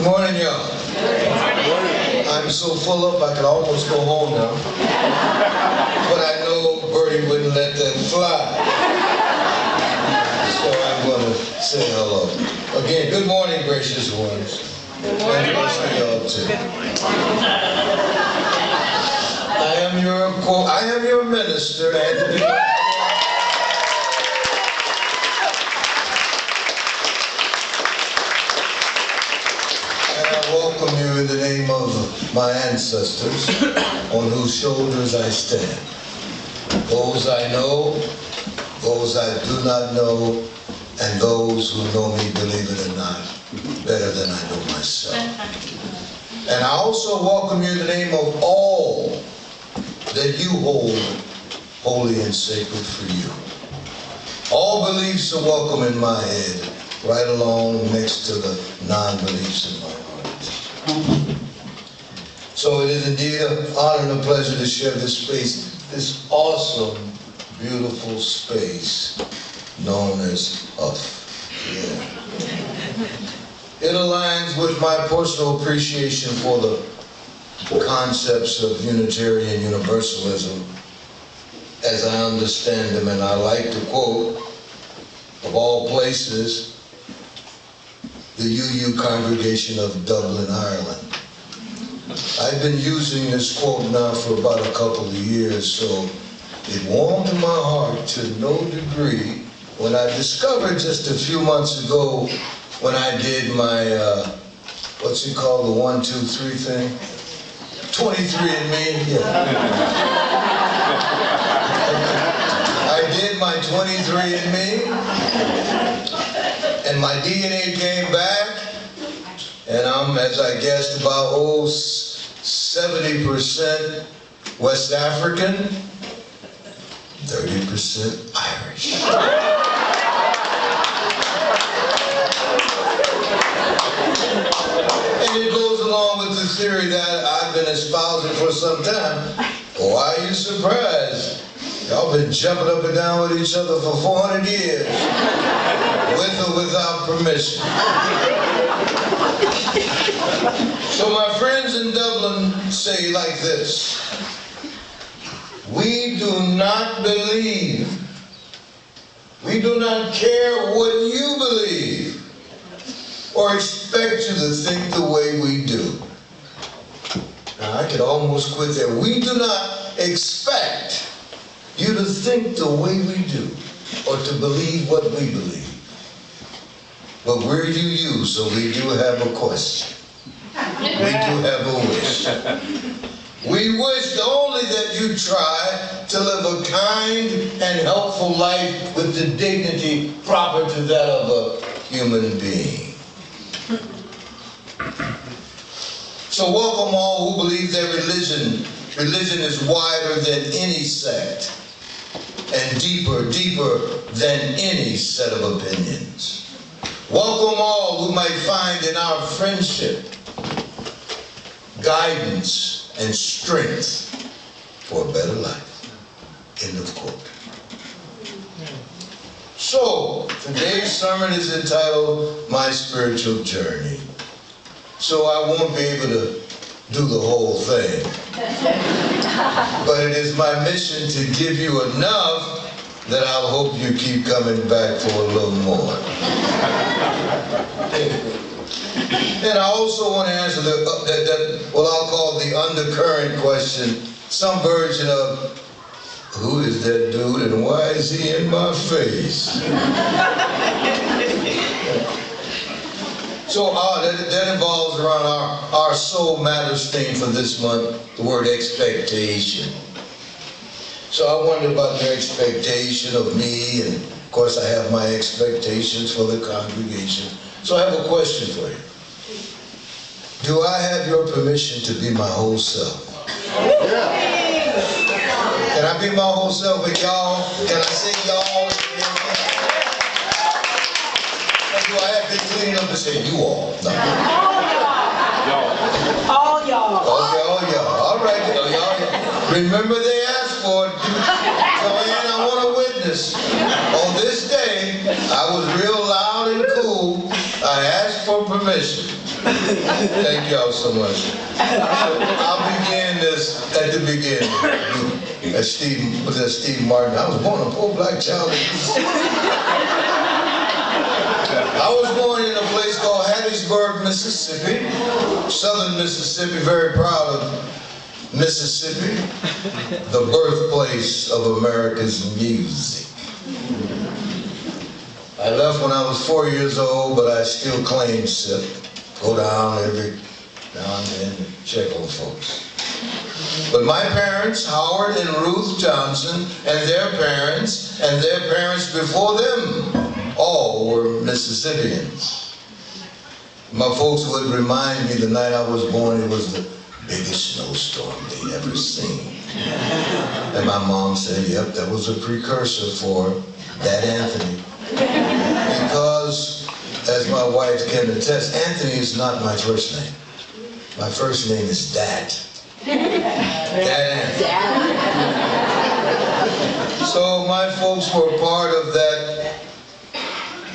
morning, y'all. I'm so full up I could almost go home now. But I know Bertie wouldn't let that fly. So I'm going to say hello. Again, good morning, gracious ones. Good morning. And to y'all too. I am your minister, Anthony. Welcome you in the name of my ancestors, on whose shoulders I stand. Those I know, those I do not know, and those who know me, believe it or not, better than I know myself. And I also welcome you in the name of all that you hold holy and sacred for you. All beliefs are welcome in my head, right along next to the non-beliefs in my heart. So it is indeed an honor and a pleasure to share this space, this awesome, beautiful space known as UF. Yeah. It aligns with my personal appreciation for the concepts of Unitarian Universalism as I understand them, and I like to quote, of all places, the UU congregation of Dublin, Ireland. I've been using this quote now for about a couple of years, so it warmed my heart to no degree when I discovered just a few months ago when I did my, what's it called, the 1, 2, 3 thing? 23andMe, yeah. I did my 23andMe, and my DNA came back, and I'm, as I guessed, about 70% West African, 30% Irish. And it goes along with the theory that I've been espousing for some time. Why are you surprised? Y'all been jumping up and down with each other for 400 years, with or without permission. So my friends in Dublin say like this: we do not believe, we do not care what you believe, or expect you to think the way we do. Now I could almost quit there. We do not expect you to think the way we do, or to believe what we believe. But we're UU, so we do have a question. We do have a wish. We wish only that you try to live a kind and helpful life with the dignity proper to that of a human being. So welcome all who believe that religion is wider than any sect, and deeper than any set of opinions. Welcome all who might find in our friendship guidance and strength for a better life. End of quote. So, today's sermon is entitled My Spiritual Journey. So I won't be able to do the whole thing. But it is my mission to give you enough that I'll hope you keep coming back for a little more. And I also want to answer what I'll call the undercurrent question, some version of, who is that dude and why is he in my face? So that involves around our Soul Matters theme for this month, the word expectation. So I wondered about their expectation of me, and of course I have my expectations for the congregation. So I have a question for you. Do I have your permission to be my whole self? Yeah. Can I be my whole self with y'all? Can I say y'all? Or do I have to clean up and say you all? No. All y'all. Okay, all y'all. All right, y'all. Remember they asked for it. So, Ann, I want to witness. On this day, I was real loud and cool. I asked for your permission. Thank y'all so much. I'll begin this at the beginning. As Steve Martin. I was born a poor black child. I was born in a place called Hattiesburg, Mississippi. Southern Mississippi, very proud of Mississippi. The birthplace of America's music. I left when I was 4 years old, but I still claim SIP. Go down every now and then and check on folks. But my parents, Howard and Ruth Johnson, and their parents before them, all were Mississippians. My folks would remind me the night I was born, it was the biggest snowstorm they'd ever seen. And my mom said, yep, that was a precursor for that Anthony. Because, as my wife can attest, Anthony is not my first name. My first name is Dad. Dad Anthony. So my folks were part of that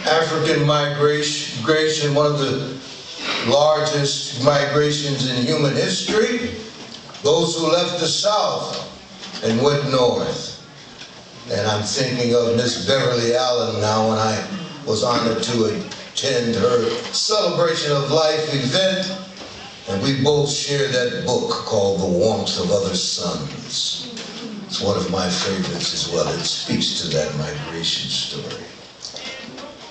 African migration, one of the largest migrations in human history. Those who left the South and went north. And I'm thinking of Miss Beverly Allen now when I was honored to attend her celebration of life event. And we both share that book called The Warmth of Other Suns. It's one of my favorites as well. It speaks to that migration story.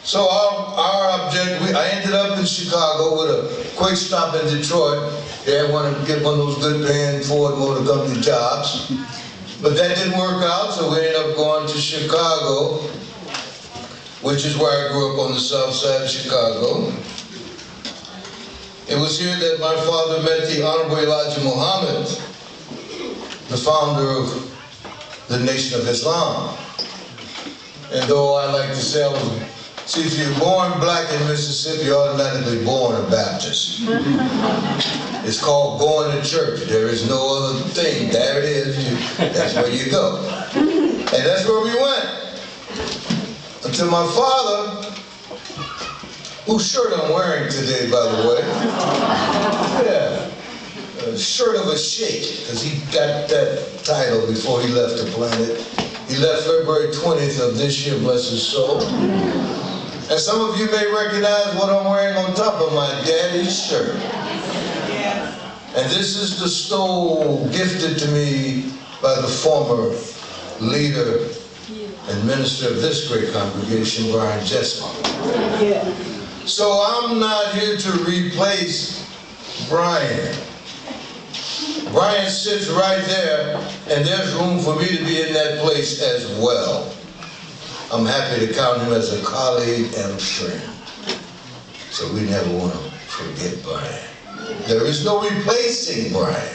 So our object, I ended up in Chicago with a quick stop in Detroit. They wanted to get one of those good paying Ford Motor Company jobs. But that didn't work out, so we ended up going to Chicago, which is where I grew up on the south side of Chicago. It was here that my father met the Honorable Elijah Muhammad, the founder of the Nation of Islam. And though I like to say see, if you're born black in Mississippi, you're automatically born a Baptist. It's called going to church. There is no other thing. There it is. That's where you go. And that's where we went. Until my father, whose shirt I'm wearing today, by the way, a shirt of a sheikh, because he got that title before he left the planet. He left February 20th of this year, bless his soul. And some of you may recognize what I'm wearing on top of my daddy's shirt. And this is the stole gifted to me by the former leader and minister of this great congregation, Brian Jessamine. So I'm not here to replace Brian. Brian sits right there, and there's room for me to be in that place as well. I'm happy to count him as a colleague and a friend. So we never want to forget Brian. There is no replacing Brian.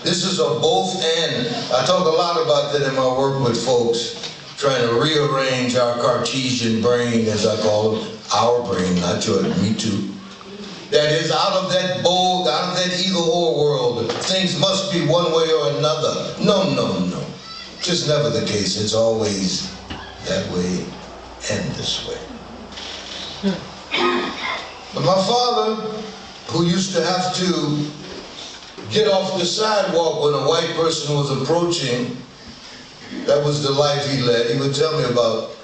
This is a both and. I talk a lot about that in my work with folks, trying to rearrange our Cartesian brain, as I call it, our brain, not yours, me too. That is out of that bold, out of that either or world. Things must be one way or another. No, no, no. Just never the case. It's always that way and this way. But my father, who used to have to get off the sidewalk when a white person was approaching, that was the life he led. He would tell me about,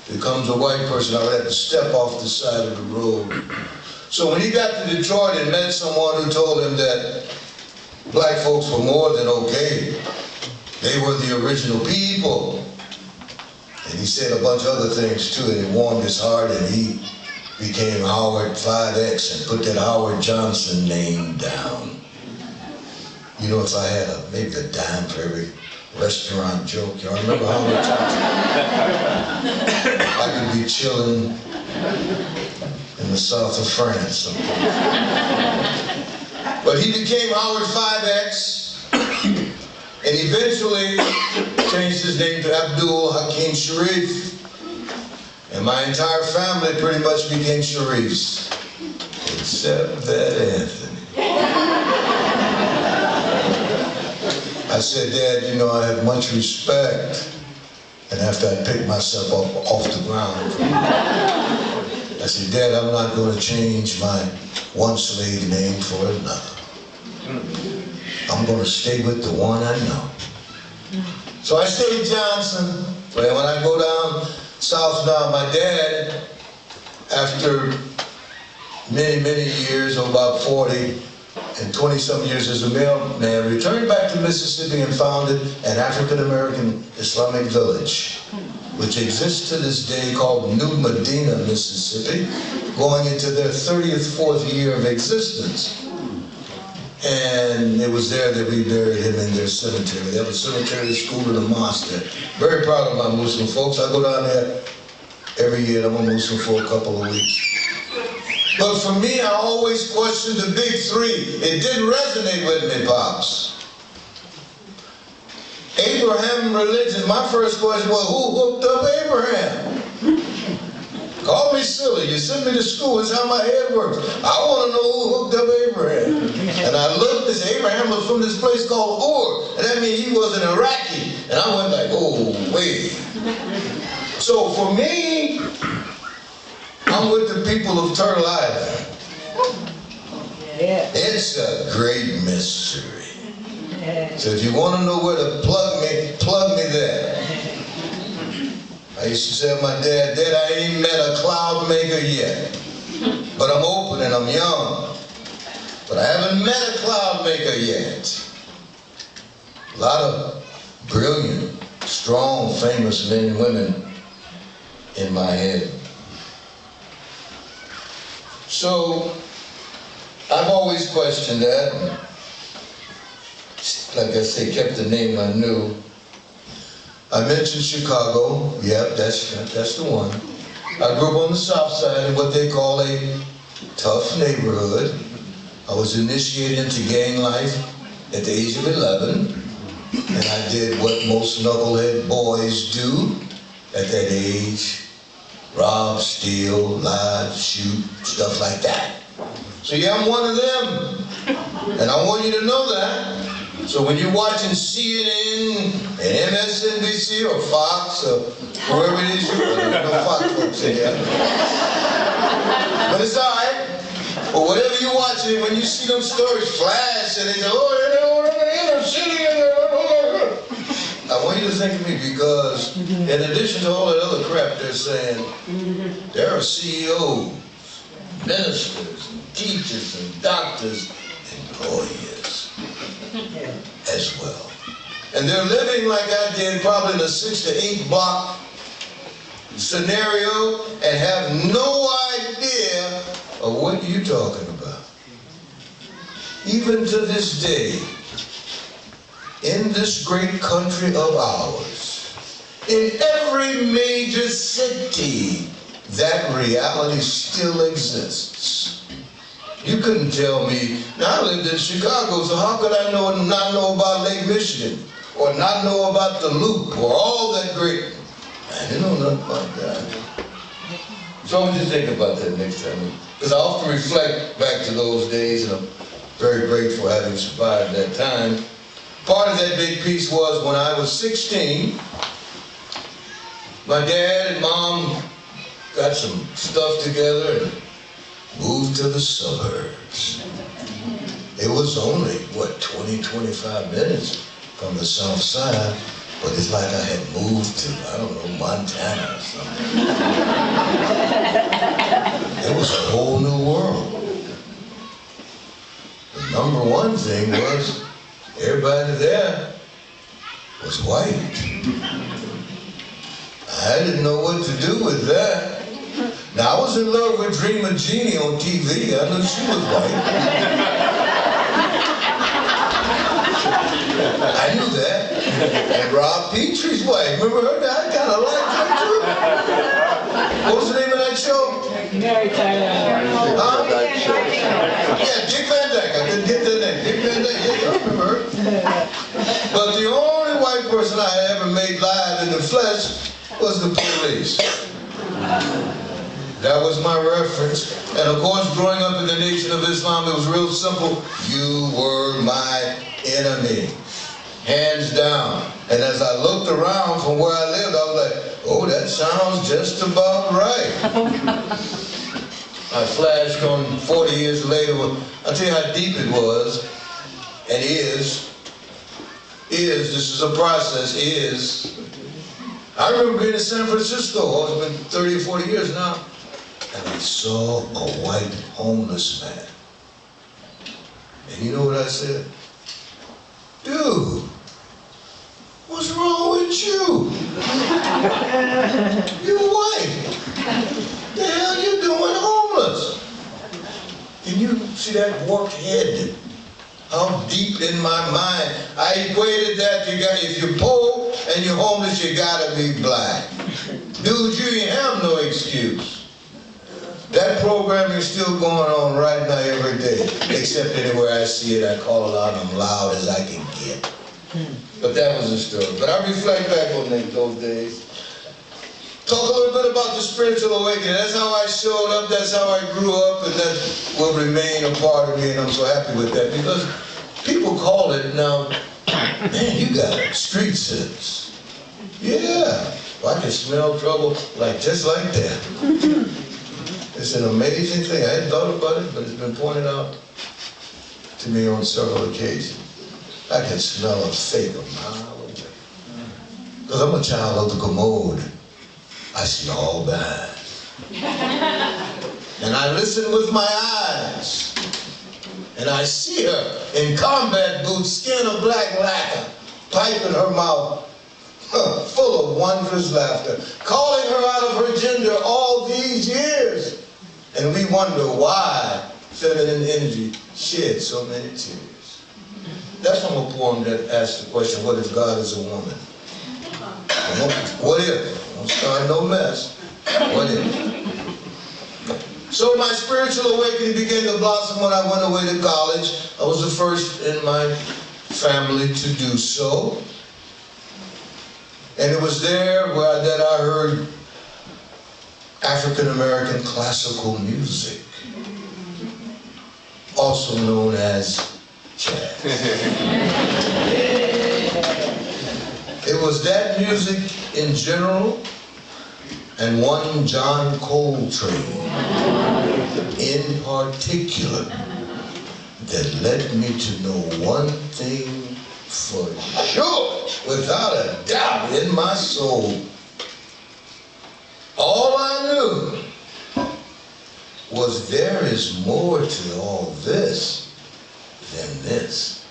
here comes a white person, I would have to step off the side of the road. So when he got to Detroit and met someone who told him that black folks were more than okay, they were the original people. And he said a bunch of other things too, and it warmed his heart, and he became Howard 5X and put that Howard Johnson name down. You know, if I had maybe a dime for every restaurant joke, y'all remember Howard Johnson? I could be chilling in the south of France sometime. But he became Howard 5X, and eventually changed his name to Abdul Hakim Sharif. And my entire family pretty much became Sharifs, except that Anthony. I said, Dad, you know, I have much respect. And after I picked myself up off the ground, I I said, Dad, I'm not going to change my one slave name for another. I'm going to stay with the one I know. So I stayed Johnson. But when I go down south now, my dad, after many, many years, about 40 and 20-some years as a mailman, returned back to Mississippi and founded an African-American Islamic village, which exists to this day, called New Medina, Mississippi, going into their 34th year of existence. And it was there that we buried him in their cemetery. They have a cemetery, a school, and a mosque there. Very proud of my Muslim folks. I go down there every year. I'm a Muslim for a couple of weeks. But for me, I always questioned the big three. It didn't resonate with me, Pops. Abraham religion, my first question was, who hooked up Abraham? Call me silly. You sent me to school. That's how my head works. I want to know who hooked up Abraham. And I looked, this Abraham was from this place called Ur. And that means he was an Iraqi. And I went like, oh, wait. So for me, I'm with the people of Turtle Island. Yeah. It's a great mystery. Yeah. So if you want to know where to plug me there. I used to say to my dad, Dad, I ain't met a cloud maker yet. But I'm open and I'm young. But I haven't met a cloud maker yet. A lot of brilliant, strong, famous men and women in my head. So, I've always questioned that. Like I say, kept the name I knew. I mentioned Chicago. Yep, that's the one. I grew up on the south side in what they call a tough neighborhood. I was initiated into gang life at the age of 11. And I did what most knucklehead boys do at that age. Rob, steal, lie, shoot, stuff like that. So yeah, I'm one of them. And I want you to know that. So when you're watching CNN and MSNBC or Fox or whoever it is, no Fox folks in here. But it's all right. But whatever you're watching, when you see them stories flash and they go, oh, in the city, I want you to think of me because in addition to all that other crap they're saying, there are CEOs, ministers, and teachers, and doctors, and lawyers as well. And they're living like I did, probably in a 6 to 8 block scenario and have no idea of what you're talking about. Even to this day, in this great country of ours, in every major city, that reality still exists. You couldn't tell me, now I lived in Chicago, so how could I not know about Lake Michigan, or not know about the Loop, or all that great, man, you know nothing about that. So I want you to think about that next time. Because I often reflect back to those days, and I'm very grateful having survived that time. Part of that big piece was when I was 16, my dad and mom got some stuff together and moved to the suburbs. It was only, 20, 25 minutes from the south side, but it's like I had moved to, I don't know, Montana or something. It was a whole new world. The number one thing was, everybody there was white. I didn't know what to do with that. Now, I was in love with Dreamer Jeannie on TV. I knew she was white. I knew that. And Rob Petrie's wife. Remember her? I kind of liked her too. What was the name of that show? Mary Tyler. Yeah, Dick Van Dyke. I couldn't get that name. Dick Van Dyke. Yeah, I remember her. But the only white person I had ever made live in the flesh was the police. That was my reference. And of course, growing up in the Nation of Islam, it was real simple. You were my enemy. Hands down. And as I looked around from where I lived, I was like, oh, that sounds just about right. I flashed on 40 years later. I'll tell you how deep it was, and is, this is a process, is. I remember being in San Francisco, it's been 30 or 40 years now, and I saw a white homeless man. And you know what I said? Dude, what's wrong with you? You're white. The hell you doing homeless? Can you see that warped head? How deep in my mind. I equated that to, if you're poor and you're homeless, you gotta be black. Dude, you ain't have no excuse. That program is still going on right now every day, except anywhere I see it, I call it out, I'm loud as I can get. But that was the story. But I reflect back on those days. Talk a little bit about the spiritual awakening. That's how I showed up, that's how I grew up, and that will remain a part of me, and I'm so happy with that. Because people call it now, man, you got street sense. Yeah, well, I can smell trouble just like that. It's an amazing thing. I hadn't thought about it, but it's been pointed out to me on several occasions. I can smell a fake a mile away. Because I'm a child of the commode. I see all bad. And I listen with my eyes. And I see her in combat boots, skin of black lacquer, pipe in her mouth, full of wondrous laughter, calling her out of her gender all these years. And we wonder why feminine energy shed so many tears. That's from a poem that asks the question, what if God is a woman? What if? Don't start no mess. What if? So my spiritual awakening began to blossom when I went away to college. I was the first in my family to do so. And it was there that I heard African American classical music, also known as jazz. It was that music in general and one John Coltrane in particular that led me to know one thing for sure, without a doubt in my soul. All I knew was there is more to all this than this.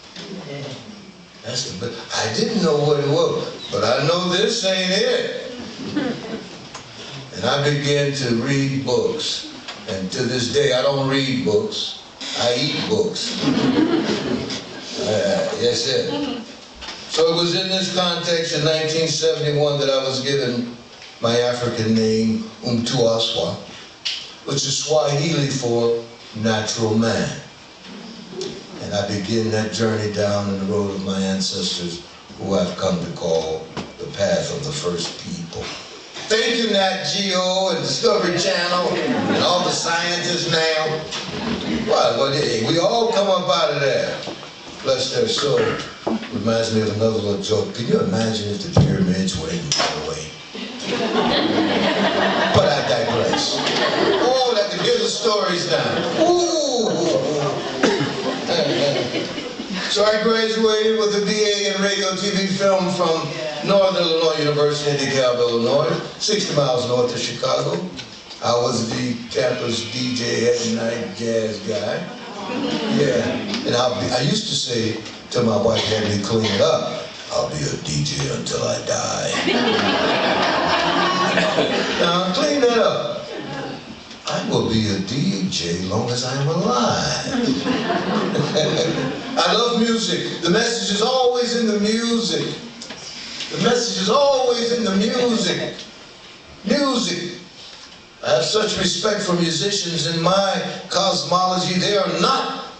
That's the. I didn't know what it was, but I know this ain't it. And I began to read books, and to this day I don't read books. I eat books. Yes, sir. So it was in this context in 1971 that I was given my African name, Mtuaswa, which is Swahili for natural man. And I begin that journey down in the road of my ancestors, who I've come to call the path of the first people. Thank you, Nat Geo and Discovery Channel and all the scientists now. Well, we all come up out of there. Bless their soul. Reminds me of another little joke. Can you imagine if the pyramids were in the way? But I digress. Oh, I can hear the stories now. Ooh. So I graduated with a BA in radio, TV, film from Northern Illinois University in DeKalb, Illinois, 60 miles north of Chicago. I was the campus DJ at night jazz guy. Yeah, and I used to say to my wife, had me clean it up, I'll be a DJ until I die. Now, clean that up. I will be a DJ long as I'm alive. I love music. The message is always in the music. The message is always in the music. Music. I have such respect for musicians. In my cosmology, they are not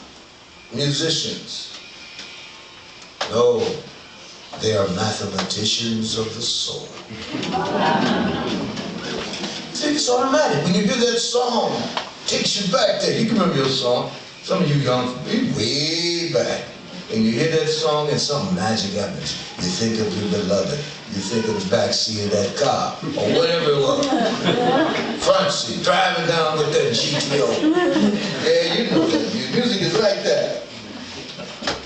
musicians. No, they are mathematicians of the soul. See, it's automatic. When you hear that song, it takes you back there. You can remember your song. Some of you young, way back. and you hear that song and something magic happens. You think of your beloved. You think of the backseat of that car, or whatever it was. Front seat, driving down with that GTO. Yeah, you know that. Music is like that.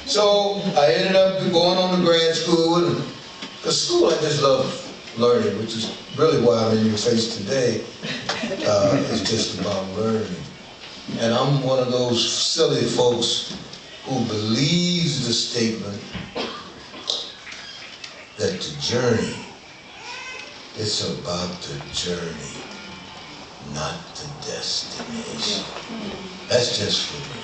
So I ended up going on to grad school, and the school I just love learning, which is really why I'm in your face today. It's just about learning. And I'm one of those silly folks who believes the statement that the journey, it's about the journey, not the destination. That's just for me.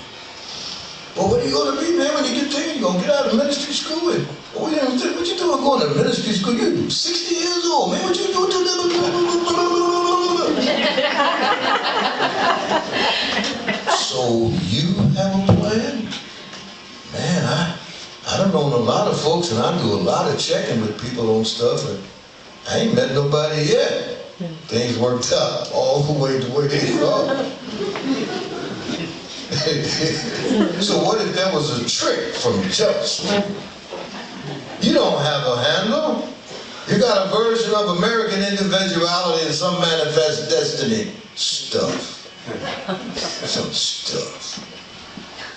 Well, what are you going to be, man, when you get there? You're going to get out of ministry school? And, what you doing going to ministry school? You're 60 years old, man. What you doing to them? So you have a plan? Man, I done known a lot of folks, and I do a lot of checking with people on stuff, and I ain't met nobody yet. Things worked out all the way to where they thought. So what if that was a trick from Johnson? You don't have a handle. You got a version of American individuality and some manifest destiny stuff. Some stuff.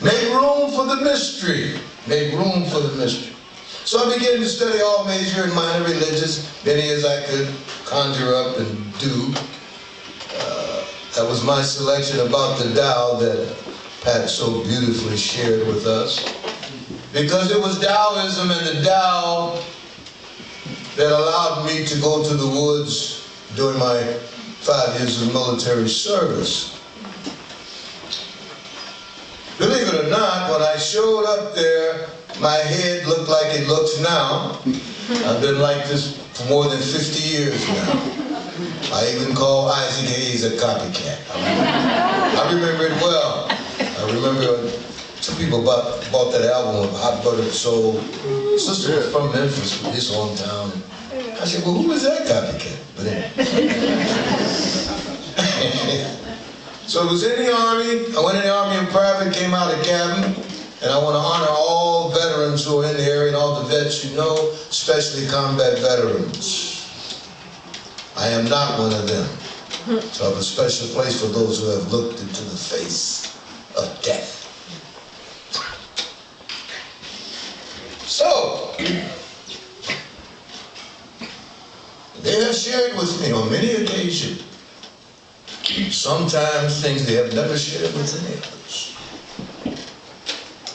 Make room for the mystery. Make room for the mystery. So I began to study all major and minor religions, many as I could conjure up and do. That was my selection about the Tao that Pat so beautifully shared with us. Because it was Taoism and the Tao that allowed me to go to the woods during my 5 years of military service. Believe it or not, when I showed up there, my head looked like it looks now. I've been like this for more than 50 years now. I even call Isaac Hayes a copycat. I remember it well. I remember two people bought that album of Hot Buttered Soul. Sister was from Memphis, from his hometown. I said, well, who is that copycat? But anyway. So it was in the Army. I went in the Army in private, came out of captain, and I want to honor all veterans who are in the area and all the vets you know, especially combat veterans. I am not one of them. So I have a special place for those who have looked into the face of death. So, they have shared with me on many occasions, sometimes things they have never shared with any others.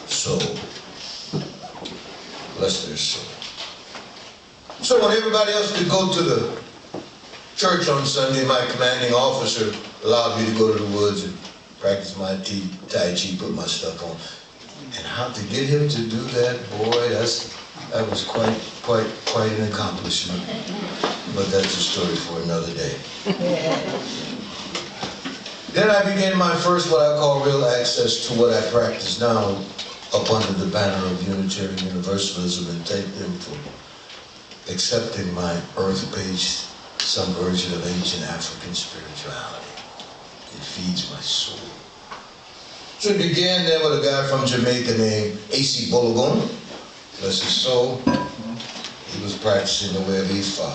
So, bless their soul. So when everybody else could go to the church on Sunday, my commanding officer allowed me to go to the woods and practice my Tai Chi, put my stuff on. And how to get him to do that, boy, that was quite an accomplishment. But that's a story for another day. Then I began my first, what I call real access to what I practice now up under the banner of Unitarian Universalism, and thank them for accepting my earth-based, some version of ancient African spirituality. It feeds my soul. So it began then with a guy from Jamaica named A.C. Bologon. Bless his soul. He was practicing the way of Ifa.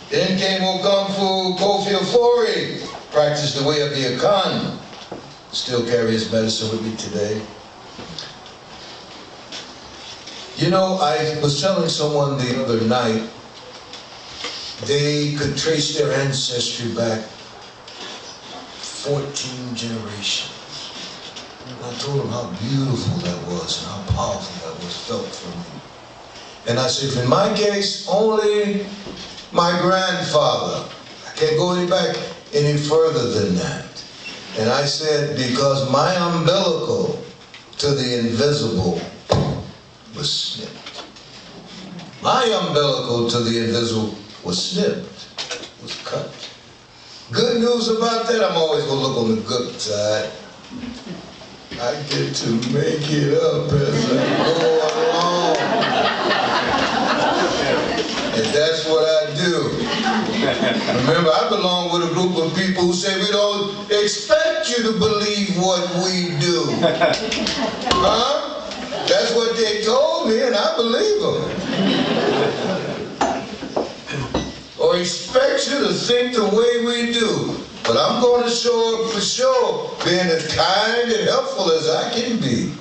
Then came Okamfu Kofi Ofori, practiced the way of the Akan. Still carry his medicine with me today. You know, I was telling someone the other night, they could trace their ancestry back 14 generations. I told them how beautiful that was and how powerful that was felt for me. And I said, in my case, only my grandfather. I can't go any further than that. And I said, because my umbilical to the invisible was snipped. My umbilical to the invisible was snipped, was cut. Good news about that, I'm always going to look on the good side. I get to make it up as I go along. And that's what I do. Remember, I belong with a group of people who say we don't expect you to believe what we do. Huh? That's what they told me, and I believe them. Or expect you to think the way we do. But I'm going to show up for sure, being as kind and helpful as I can be.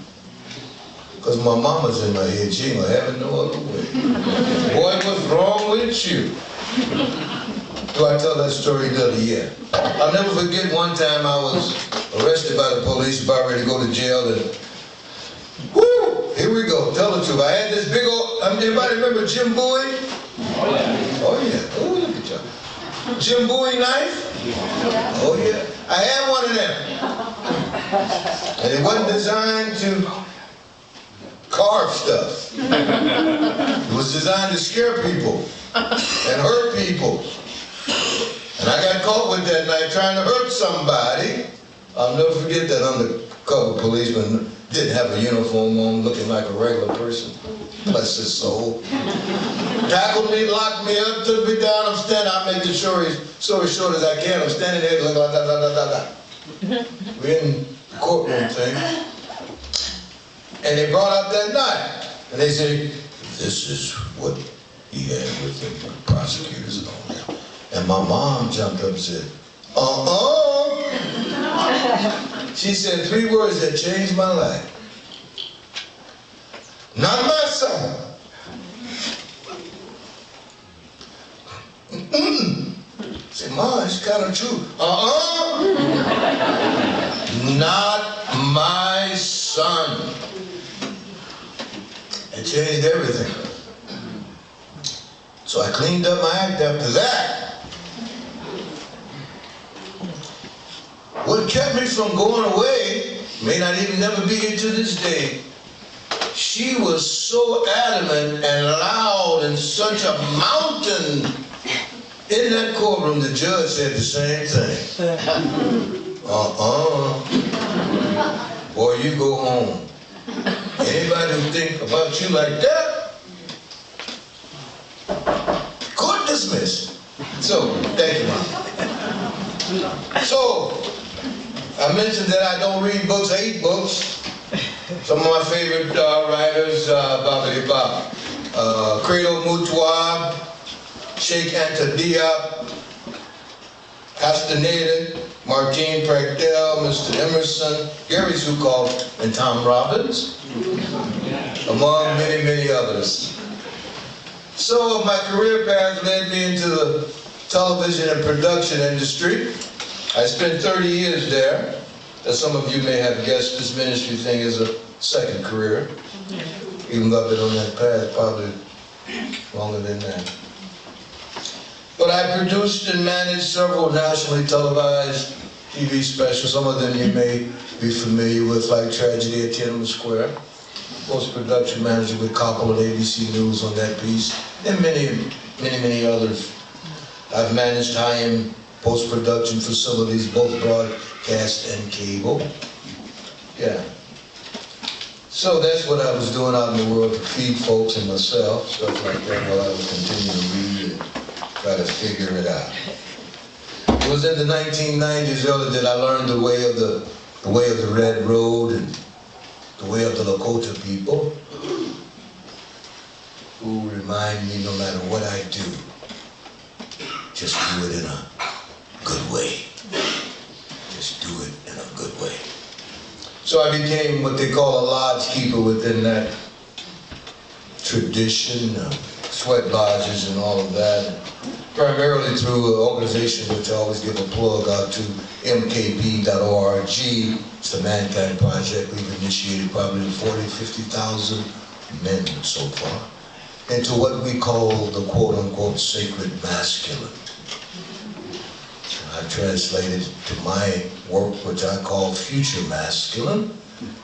Because my mama's in my head, she ain't gonna have it no other way. Boy, what's wrong with you? Do I tell that story the other year? I'll never forget one time I was arrested by the police, about ready to go to jail, and whoo, here we go, tell the truth. I had this big old, anybody remember Jim Bowie? Oh yeah. Oh yeah, oh look at y'all. Jim Bowie knife? Oh yeah, I had one of them. And it wasn't designed to carve stuff. It was designed to scare people and hurt people. And I got caught with that knife trying to hurt somebody. I'll never forget that undercover policeman didn't have a uniform on, looking like a regular person. Bless his soul. Tackled me, locked me up, took me down. I'm standing, I'll make the story short as I can. I'm standing there like da da da da da. We're in the courtroom thing. And they brought out that knife. And they said, this is what he had with him, the prosecutors and all that. And my mom jumped up and said, She said 3 words that changed my life. Not my son. I said, Mom, it's kind of true. Not my son. It changed everything. So I cleaned up my act after that. What kept me from going away may not even never be here to this day. She was so adamant and loud and such a mountain. In that courtroom, the judge said the same thing. Boy, you go home. Anybody who think about you like that, court dismissed. So, thank you, Mom. So, I mentioned that I don't read books, I eat books. Some of my favorite writers, Credo Mutwa, Sheikh Anta Diop, Castaneda, Martine Practel, Mr. Emerson, Gary Zukov, and Tom Robbins, among many, many others. So my career path led me into the television and production industry. I spent 30 years there. As some of you may have guessed, this ministry thing is a second career. Even though I've been on that path probably longer than that. But I produced and managed several nationally televised TV specials. Some of them you may be familiar with, like Tragedy at Tiananmen Square. Post-production manager with Koppel and ABC News on that piece, and many, many, many others. I've managed high-end post-production facilities, both broadcast and cable. Yeah. So that's what I was doing out in the world to feed folks and myself, stuff like that, while I would continue to read and try to figure it out. It was in the 1990s early that I learned the way of the Red Road and the way of the Lakota people, who remind me no matter what I do, just do it in a good way. Just do it in a good way. So I became what they call a lodge keeper within that tradition of sweat lodges and all of that. Primarily through an organization which I always give a plug out to, mkp.org. It's the Mankind Project. We've initiated probably 40,000, 50,000 men so far into what we call the quote-unquote sacred masculine. I translated to my work, which I call future masculine,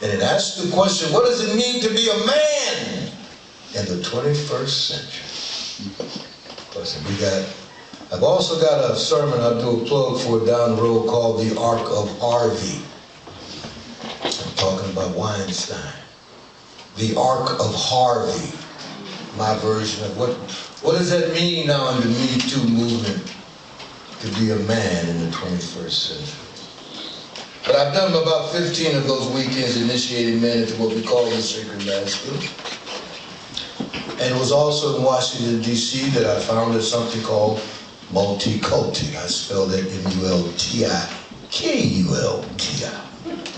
and it asks the question, what does it mean to be a man in the 21st century? I've also got a sermon I'll do a plug for down the road called The Ark of Harvey. I'm talking about Weinstein. The Ark of Harvey, my version of what does that mean now in the Me Too movement to be a man in the 21st century? But I've done about 15 of those weekends initiating men into what we call the sacred masculine. And it was also in Washington, D.C. that I founded something called Multiculti. I spelled it M-U-L-T-I-K-U-L-T-I.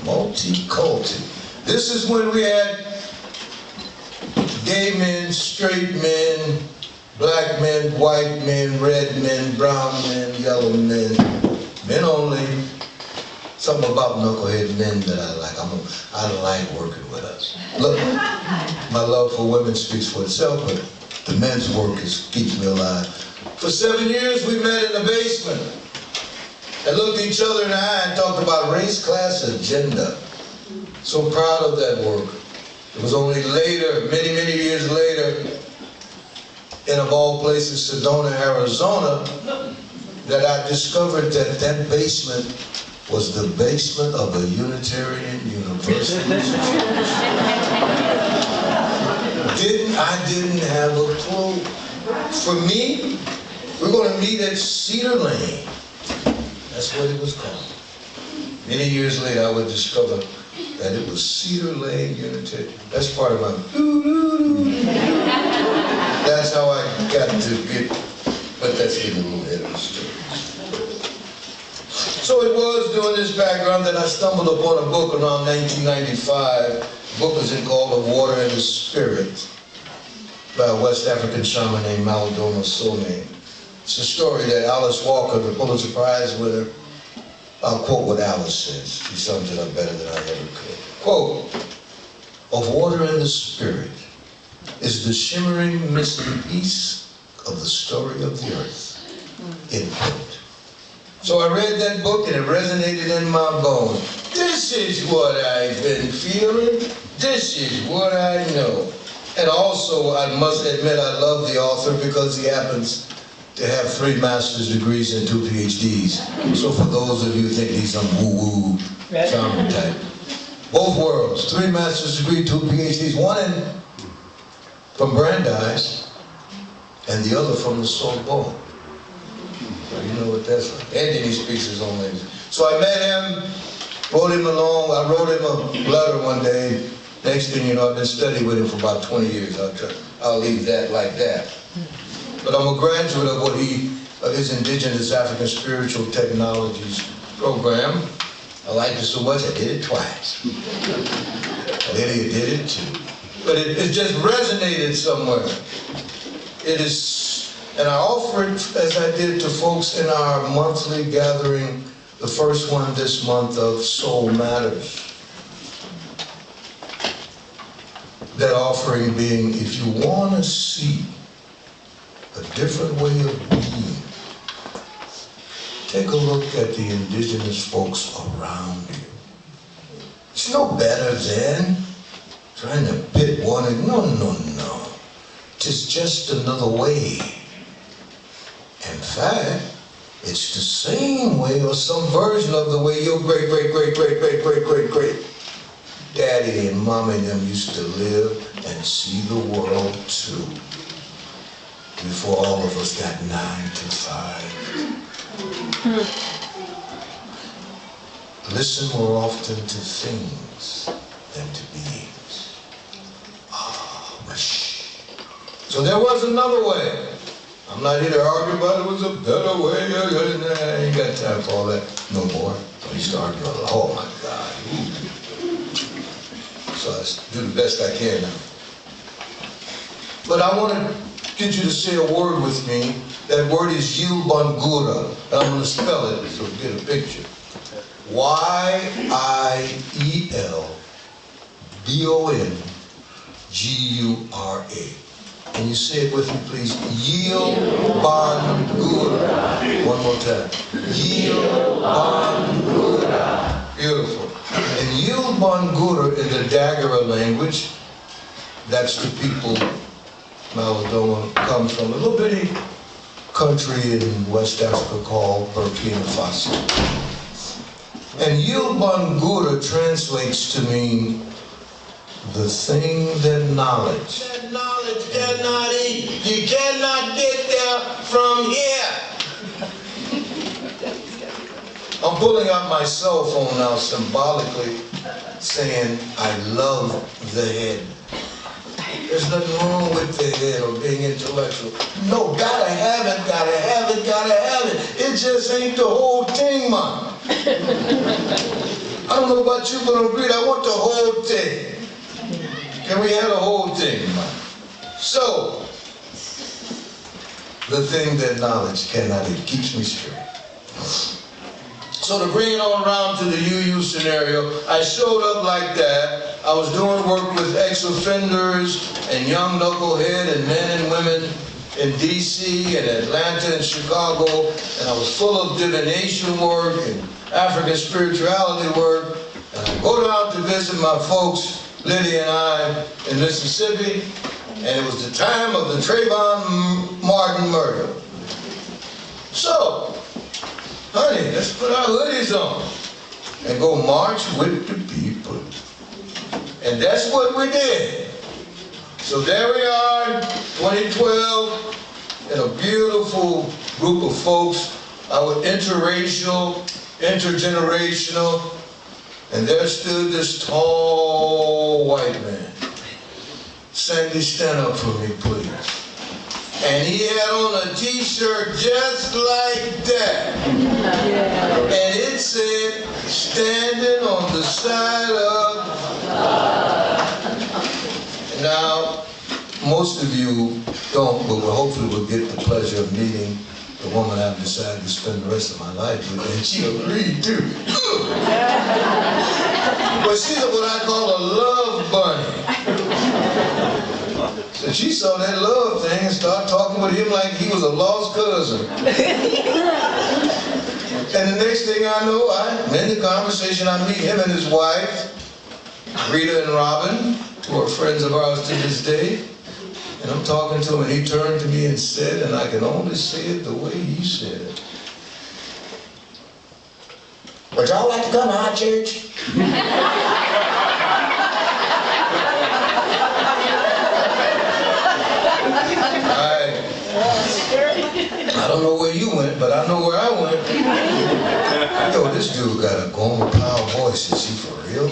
Multiculti. This is when we had gay men, straight men, black men, white men, red men, brown men, yellow men, men only. Something about knucklehead men that I like. I like working with us. Look, my love for women speaks for itself, but the men's work keeps me alive. For 7 years, we met in the basement and looked each other in the eye and talked about race, class, agenda. So proud of that work. It was only later, many, many years later, in of all places, Sedona, Arizona, that I discovered that that basement was the basement of a Unitarian Universalist church. I didn't have a clue. For me, we're going to meet at Cedar Lane. That's what it was called. Many years later, I would discover that it was Cedar Lane Unitarian. That's part of my doo-doo-doo. That's how I got to get, but that's getting a little ahead of the story. So it was during this background that I stumbled upon a book around 1995. The book was called Of Water and the Spirit by a West African shaman named Malidoma Somé. It's a story that Alice Walker, the Pulitzer Prize winner, I'll quote what Alice says. She sums it up better than I ever could. Quote, "Of water and the spirit is the shimmering misty piece of the story of the earth." End quote. So I read that book and it resonated in my bones. This is what I've been feeling. This is what I know. And also, I must admit, I love the author because he happens to have 3 master's degrees and 2 PhDs. So for those of you who think he's some woo-woo charming type, both worlds, 3 master's degrees, 2 PhDs, one from Brandeis and the other from the Sorbonne. You know what that's like. And then he speaks his own language. So I met him, wrote him along. I wrote him a letter one day. Next thing you know, I've been studying with him for about 20 years. I'll leave that like that. But I'm a graduate of his Indigenous African Spiritual Technologies program. I liked it so much, I did it twice. Lydia did it too. But it just resonated somewhere. It is. And I offer it, as I did to folks in our monthly gathering, the first one this month of Soul Matters. That offering being, if you want to see a different way of being, take a look at the indigenous folks around you. It's no better than trying to pit one and no. It's just another way. In fact, it's the same way or some version of the way your great daddy and mommy and them used to live and see the world too. Before all of us got 9 to 5. Listen more often to things than to beings. So there was another way. I'm not here to argue about it was a better way. I ain't got time for all that no more. I used to argue a lot. Oh my God. So I do the best I can now. But I want to get you to say a word with me. That word is Yilbangura. And I'm going to spell it so you get a picture. Y-I-E-L-B-O-N-G-U-R-A. Can you say it with me, please? Yilbangura. One more time. Yilbangura. Beautiful. And Yilbangura in the Dagara language, that's the people Malidoma comes from, a little bitty country in West Africa called Burkina Faso. And Yilbangura translates to mean the thing that knowledge cannot eat. You cannot get there from here. I'm pulling out my cell phone now symbolically saying, I love the head. There's nothing wrong with the head or being intellectual. No, gotta have it, gotta have it, gotta have it. It just ain't the whole thing, man. I don't know about you, but I'm agreed. I want the whole thing. Can we have the whole thing, man? So, the thing that knowledge cannot, it keeps me straight. So to bring it on around to the UU scenario, I showed up like that. I was doing work with ex-offenders and young knucklehead and men and women in DC and Atlanta and Chicago, and I was full of divination work and African spirituality work. And I go down to visit my folks, Lydia and I, in Mississippi, and it was the time of the Trayvon Martin murder. So, honey, let's put our hoodies on and go march with the people. And that's what we did. So there we are, 2012, in a beautiful group of folks, our interracial, intergenerational, and there stood this tall white man. Sandy, stand up for me, please. And he had on a t-shirt just like that. And it said, standing on the side of Now, most of you don't, but hopefully we'll get the pleasure of meeting the woman I've decided to spend the rest of my life with, and she agreed too. But she's what I call a love bunny. So she saw that love thing and started talking with him like he was a lost cousin. And the next thing I know, I'm in the conversation, I meet him and his wife, Rita and Robin, who are friends of ours to this day. And I'm talking to him, and he turned to me and said, and I can only say it the way he said it, would y'all like to come to our church? I don't know where you went, but I know where I went. Yo, this dude got a Gomer Powell voice. Is he for real?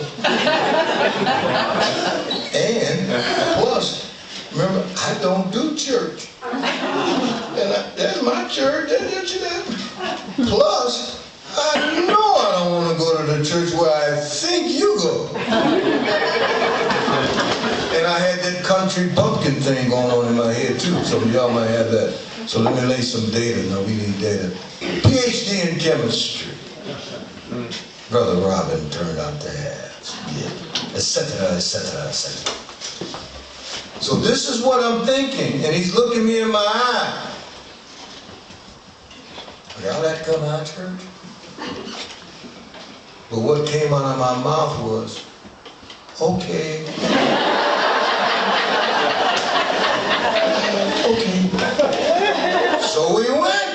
And plus, remember, I don't do church. And that's my church. That's that. Plus, I know I don't want to go to the church where I think you go. And I had that country bumpkin thing going on in my head too. Some of y'all might have that. So let me lay some data. Now we need data. PhD in chemistry. Brother Robin turned out to have. Yeah. Etc., etc., etc. So this is what I'm thinking, and he's looking me in my eye. Y'all like to come to our church? But what came out of my mouth was, okay. Okay. So we went.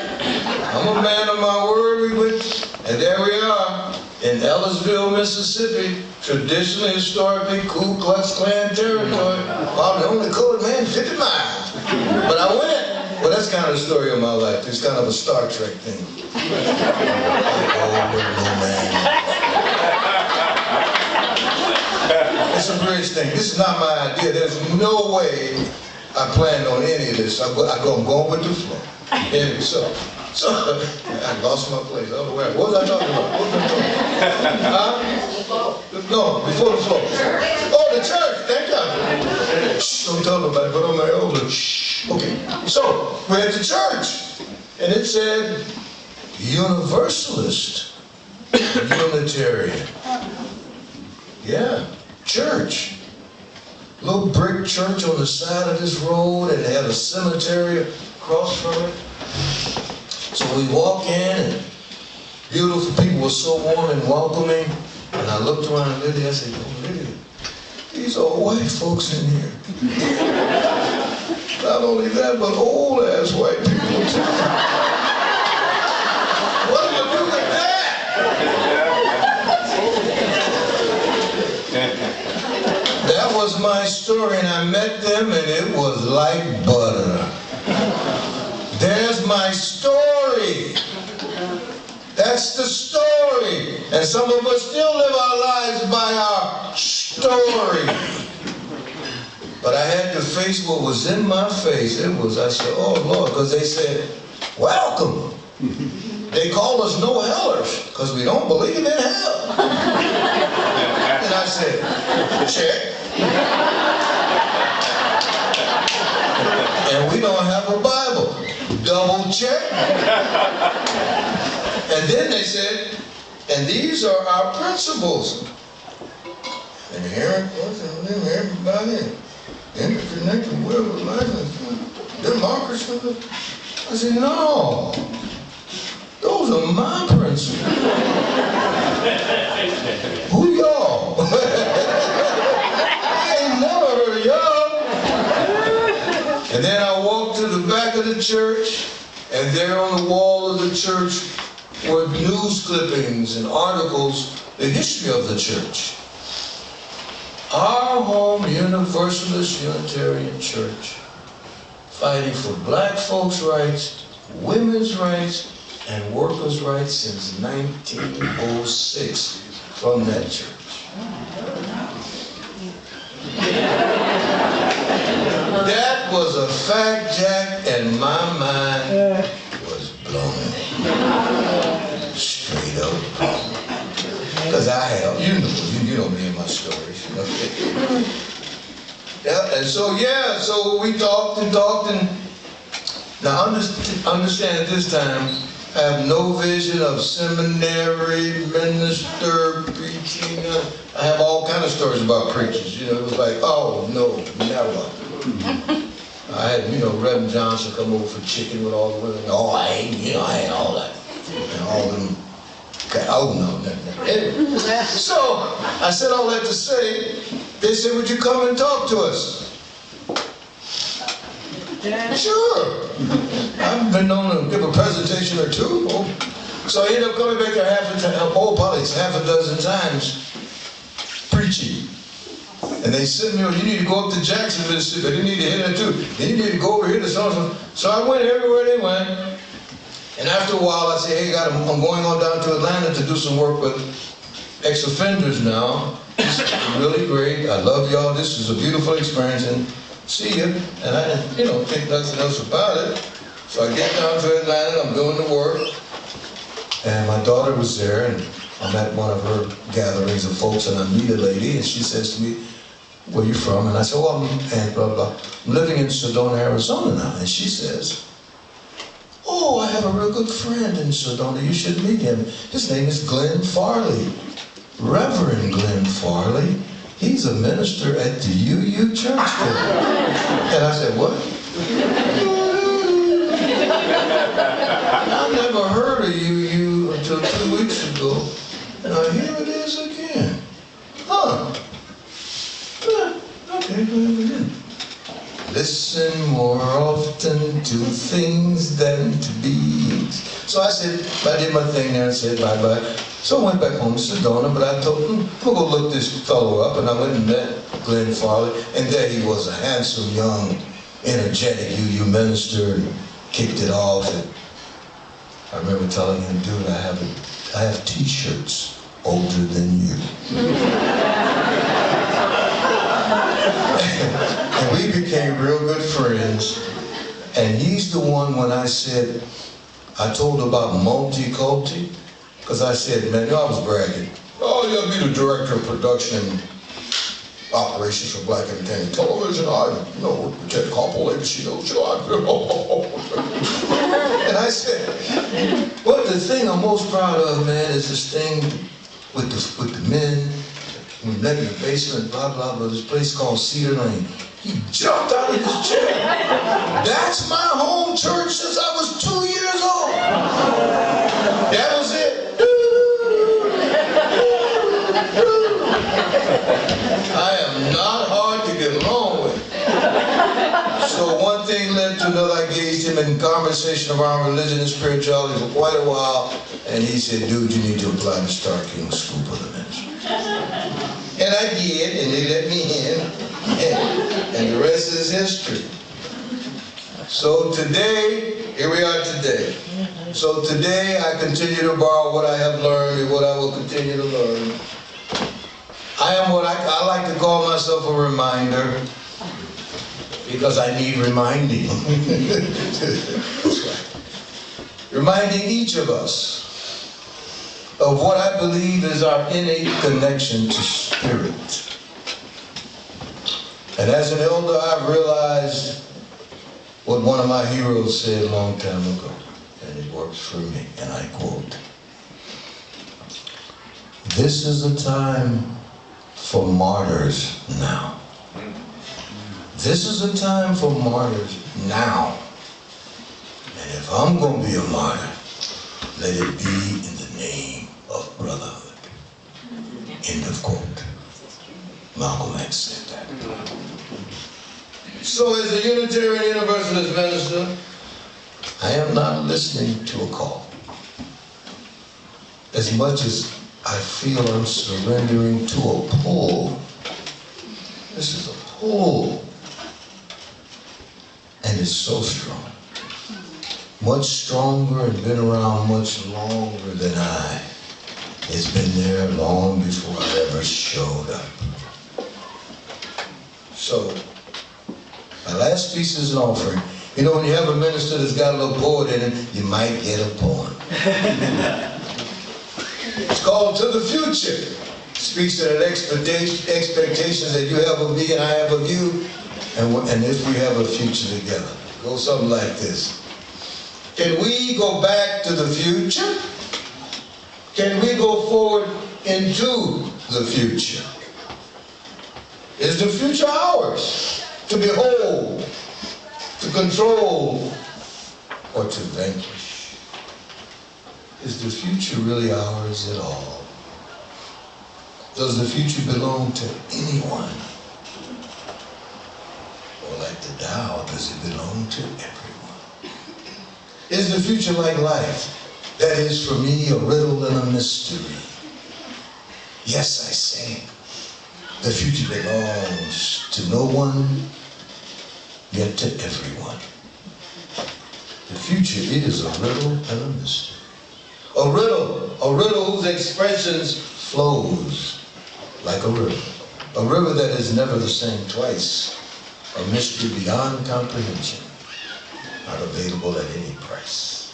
I'm a man of my word. We went, and there we are in Ellisville, Mississippi, traditionally, historically, Ku Klux Klan territory. Probably the only colored man 50 miles. But I went. Well, that's kind of the story of my life. It's kind of a Star Trek thing. It's a bridge thing. This is not my idea. There's no way I planned on any of this. I'm going with the flow. Anyway, so I lost my place. I don't know where. What was I talking about? What was I talking about? No, before the flow. Oh, the church. Thank God. Shh, don't tell nobody, but on my elbow. Shh. Okay. So we're at the church, and it said Universalist, Unitarian. Yeah, church. Little brick church on the side of this road, and they had a cemetery across from it. So we walk in, and beautiful people were so warm and welcoming. And I looked around at Lydia, I said, oh, Lydia, these are white folks in here. Not only that, but old-ass white people too. What do you do with that? That was my story, and I met them, and it was like butter. There's my story. That's That's the story. And some of us still live our lives by our story. But I had to face what was in my face. I said, oh Lord, because they said, welcome. They call us no hellers because we don't believe in hell. And I said, check. And we don't have a Bible. Double check. And then they said, and these are our principles. Inherent, everybody, interconnected will of life, democracy. I said, no. Those are my principles. Who y'all? I ain't never heard of y'all. And then I walked to the back of the church, and there on the wall of the church were news clippings and articles, the history of the church. Our home Universalist Unitarian Church, fighting for black folks' rights, women's rights, and workers' rights since 1906 from that church. That was a fact, Jack, and my mind was blown. Straight up. Because I have, you know me and my stories. Yeah, and so we talked, and now understand at this time, I have no vision of seminary, minister, preaching. I have all kind of stories about preachers. It was like, oh, no, never. I had, Reverend Johnson come over for chicken with all the women. Oh, I ain't all that. And all them, oh, no, never. Anyway, so I said all that to say, they said, would you come and talk to us? Sure. I've been known to give a presentation or two. So I ended up coming back there half a dozen times preaching. And they said, you need to go up to Jacksonville, Mississippi. You need to hit that too. Then you need to go over here to so-and-so. So I went everywhere they went. And after a while, I said, hey, God, I'm going on down to Atlanta to do some work with ex-offenders now. This is really great. I love y'all. This is a beautiful experience. And see you. And I didn't, think nothing else about it. So I get down to Atlanta, I'm doing the work. And my daughter was there, and I'm at one of her gatherings of folks, and I meet a lady, and she says to me, where you from? And I said, well, I'm blah, blah. I'm living in Sedona, Arizona now. And she says, oh, I have a real good friend in Sedona. You should meet him. His name is Glenn Farley. Reverend Glenn Farley. He's a minister at the UU church there. And I said, what? I never heard of UU until 2 weeks ago. Now here it is again. Huh. Okay, go ahead. Listen more often to things than to deeds. So I said, I did my thing there and said bye-bye. So I went back home to Sedona, but I thought, I'm gonna go look this fellow up, and I went and met Glenn Farley, and there he was, a handsome, young, energetic UU minister, and kicked it off. And I remember telling him, dude, I have t-shirts older than you. And we became real good friends. And he's the one when I said, I told about multi-culti, because I said, man, I was bragging. Oh, you'll be the director of production and operations for Black Entertainment Television. Ted Koppel, ABC, And I said, well, the thing I'm most proud of, man, is this thing with the men. We met in the basement, blah, blah, blah, this place called Cedar Lane. He jumped out of his chair. That's my home church since I was 2 years old. That was it. I am not hard to get along with. So one thing led to another. I engaged him in conversation around religion and spirituality for quite a while. And he said, dude, you need to apply to Star King School for the Ministry. And I did, and they let me in, and the rest is history. So today, here we are today. So today I continue to borrow what I have learned and what I will continue to learn. I am what I like to call myself a reminder, because I need reminding. That's right. Reminding each of us of what I believe is our innate connection to spirit. And as an elder, I've realized what one of my heroes said a long time ago, and it works for me, and I quote, "This is a time for martyrs now. This is a time for martyrs now. And if I'm going to be a martyr, let it be in the name of brotherhood." End of quote. Malcolm X said that. So as a Unitarian Universalist minister, I am not listening to a call. As much as I feel I'm surrendering to a pull, this is a pull. And it's so strong. Much stronger and been around much longer than I. It's been there long before I ever showed up. So, my last piece is an offering. You know, when you have a minister that's got a little poet in it, you might get a poem. It's called To the Future. It speaks to that expectations that you have of me and I have of you, and if we have a future together. It goes something like this. Can we go back to the future? Can we go forward into the future? Is the future ours to behold, to control, or to vanquish? Is the future really ours at all? Does the future belong to anyone? Or like the Tao, does it belong to everyone? Is the future like life? That is for me a riddle and a mystery. Yes, I say, the future belongs to no one, yet to everyone. The future is a riddle and a mystery. A riddle whose expressions flows like a river that is never the same twice, a mystery beyond comprehension, not available at any price.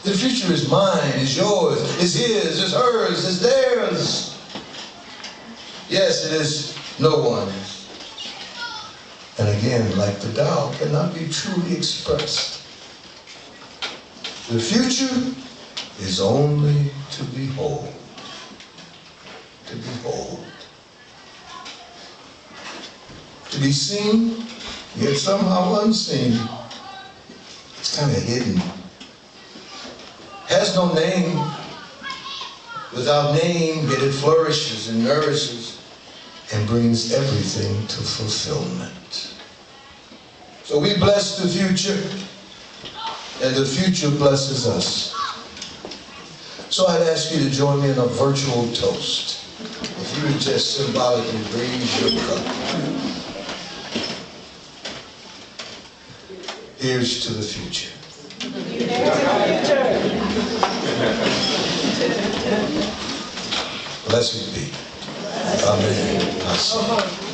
The future is mine, is yours, is his, is hers, is theirs. Yes, it is no one's. And again, like the Tao, cannot be truly expressed. The future is only to behold. To behold. To be seen, yet somehow unseen. It's kind of hidden. Has no name. Without name, yet it flourishes and nourishes and brings everything to fulfillment. So we bless the future, and the future blesses us. So I'd ask you to join me in a virtual toast. If you would just symbolically raise your cup. Here's to the future. Blessed be. Amen.